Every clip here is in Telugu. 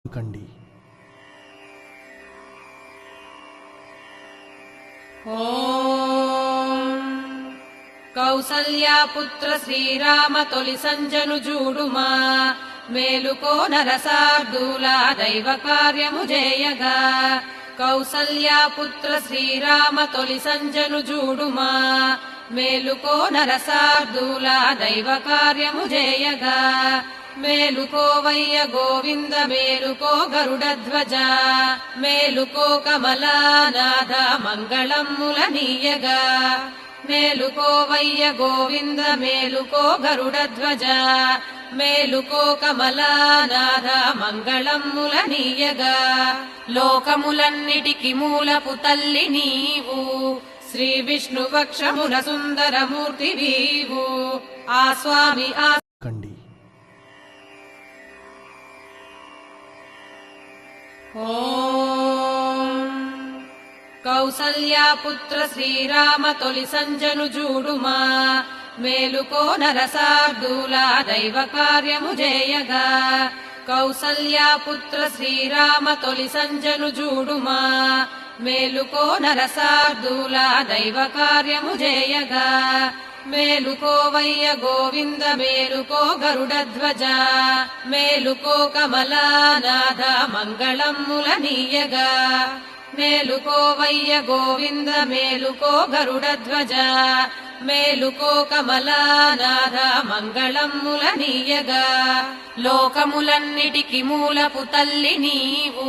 కండి. ఓం కౌసల్యా పుత్ర శ్రీరామ తొలి సంజను జూడుమా మేలుకో నరసార్దూలా దైవ కార్యము జేయగా కౌసల్యా పుత్ర శ్రీరామ తొలి సంజను జూడుమా మేలుకో నరసార్దూలా దైవ కార్యము జేయగా మేలుకోవయ్య గోవింద మేలుకో గరుడధ్వజ మేలుకో కమలానాథ మంగళమ్ముల నీయగా మేలుకోవయ్య గోవింద మేలుకో గరుడధ్వజ మేలుకో కమలానాథ మంగళమ్ముల నీయగా లోకములన్నిటికి మూలపు తల్లి నీవు శ్రీ విష్ణు వక్షమున సుందరమూర్తి వీవు ఆ స్వామి కండి. ఓం కౌసల్యా పుత్ర శ్రీరామ తొలి సంజను జూడుమా మేలుకో నరసార్దూలా దైవ కార్యము జేయగా కౌసల్యా పుత్ర శ్రీరామ తొలి సంజను జూడుమా మేలుకో నరసార్దూలా దైవ కార్యము జేయగా మేలుకోవయ్య గోవింద మేలుకో గరుడధ్వజ మేలుకో కమలానాథ మంగళమ్ముల నీయగా మేలుకోవయ్య గోవింద మేలుకో గరుడధ్వజ మేలుకో కమలానాథ మంగళమ్ముల నీయగా లోకములన్నిటికి మూలపు తల్లి నీవు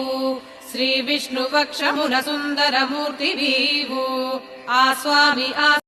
శ్రీ విష్ణు వక్షమున సుందరమూర్తి వీవు ఆ స్వామి